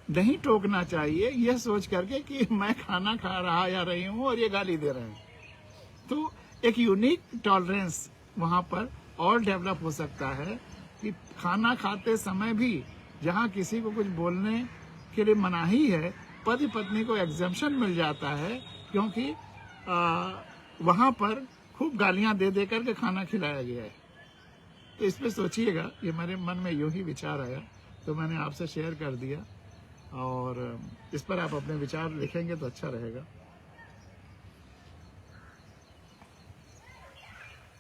नहीं टोकना चाहिए यह सोच करके कि मैं खाना खा रहा या रही हूं और ये गाली दे रहे हैं। तो एक यूनिक टॉलरेंस वहां पर और डेवलप हो सकता है कि खाना खाते समय भी जहां किसी को कुछ बोलने के लिए मनाही है, पति पत्नी को एग्जम्पशन मिल जाता है, क्योंकि वहां पर खूब गालियां दे दे करके खाना खिलाया गया है। तो इस पे सोचिएगा, ये मेरे मन में यूं ही विचार आया तो मैंने आपसे शेयर कर दिया, और इस पर आप अपने विचार लिखेंगे तो अच्छा रहेगा।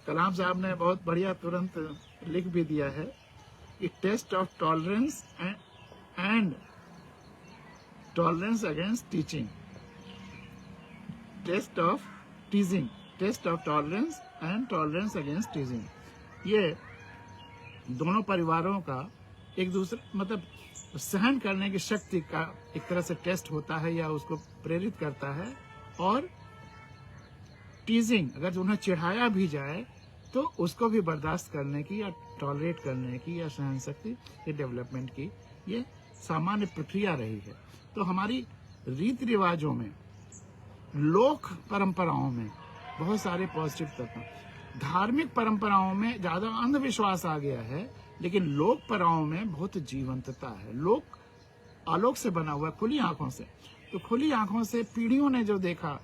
कलाम साहब ने बहुत बढ़िया तुरंत लिख भी दिया है कि test of tolerance and tolerance against teaching, test of teasing, test of tolerance and tolerance against teasing. ये दोनों परिवारों का एक दूसरे मतलब सहन करने की शक्ति का एक तरह से टेस्ट होता है या उसको प्रेरित करता है और टीजिंग, अगर उन्हें चिढ़ाया भी जाए तो उसको भी बर्दाश्त करने की या टॉलरेट करने की या सहन शक्ति के डेवलपमेंट की ये सामान्य प्रक्रिया रही है। तो हमारी रीति रिवाजों में, लोक परंपराओं में बहुत सारे पॉजिटिव तत्व, धार्मिक परंपराओं में ज्यादा अंधविश्वास आ गया है, लेकिन लोक परंपराओं में बहुत जीवंतता है। लोक आलोक से बना हुआ, खुली आंखों से, तो खुली आंखों से पीढ़ियों ने जो देखा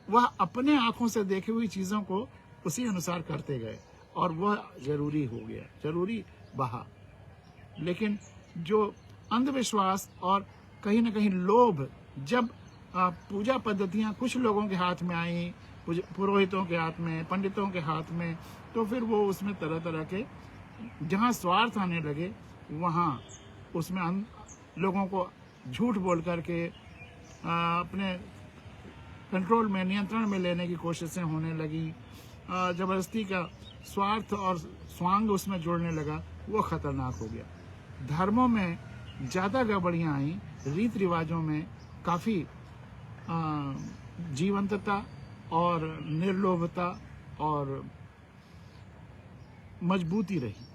वह अपने आंखों से देखी हुई चीजों को उसी अनुसार करते गए और वह जरूरी हो गया, जरूरी बहा। लेकिन जो अंधविश्वास और कहीं ना कहीं लोभ, जब पूजा पद्धतियां कुछ लोगों के हाथ में आई, पुरोहितों के हाथ में, पंडितों के हाथ में, तो फिर वो उसमें तरह तरह के जहां स्वार्थ आने लगे वहां उसमें लोगों को झूठ बोल करके अपने कंट्रोल में, नियंत्रण में लेने की कोशिशें होने लगी, जबरदस्ती का स्वार्थ और स्वांग उसमें जोड़ने लगा, वो खतरनाक हो गया। धर्मों में ज्यादा गड़बड़ियां आई, रीति रिवाजों में काफी जीवंतता और निर्लोभता और मजबूती रही।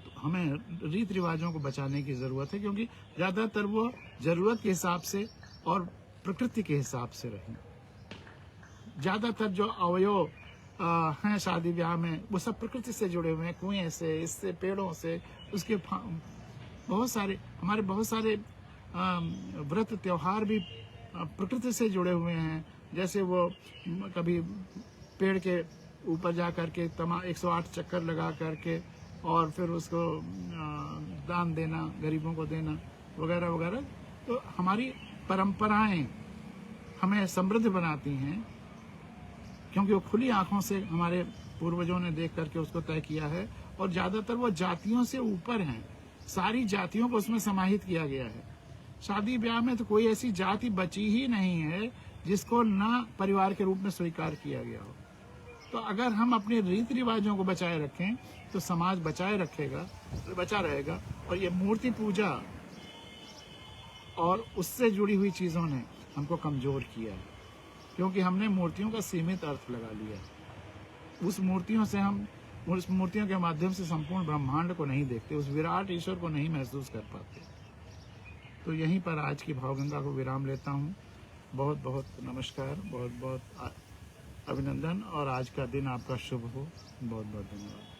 तो हमें रीति रिवाजों को बचाने की जरूरत है, क्योंकि ज्यादातर वो जरूरत के हिसाब से और प्रकृति के हिसाब से रही। ज्यादातर जो अवयव हैं शादी ब्याह में, वो सब प्रकृति से जुड़े हुए हैं, कुएं से, इससे, पेड़ों से, उसके बहुत सारे हमारे बहुत सारे व्रत त्योहार भी प्रकृति से जुड़े हुए हैं। जैसे वो कभी पेड़ के ऊपर जा करके 108 चक्कर लगा करके और फिर उसको दान देना, गरीबों को देना, वगैरह वगैरह। तो हमारी परंपराएं हमें समृद्ध बनाती हैं, क्योंकि वो खुली आंखों से हमारे पूर्वजों ने देख करके उसको तय किया है, और ज्यादातर वो जातियों से ऊपर हैं, सारी जातियों को उसमें समाहित किया गया है। शादी ब्याह में तो कोई ऐसी जाति बची ही नहीं है जिसको न परिवार के रूप में स्वीकार किया गया हो। तो अगर हम अपने रीति रिवाजों को बचाए रखें तो समाज बचा रहेगा। और ये मूर्ति पूजा और उससे जुड़ी हुई चीजों ने हमको कमजोर किया है, क्योंकि हमने मूर्तियों का सीमित अर्थ लगा लिया है। उस मूर्तियों के माध्यम से संपूर्ण ब्रह्मांड को नहीं देखते, उस विराट ईश्वर को नहीं महसूस कर पाते। तो यहीं पर आज की भावगंगा को विराम लेता हूँ। बहुत बहुत नमस्कार, बहुत बहुत अभिनंदन, और आज का दिन आपका शुभ हो। बहुत बहुत धन्यवाद।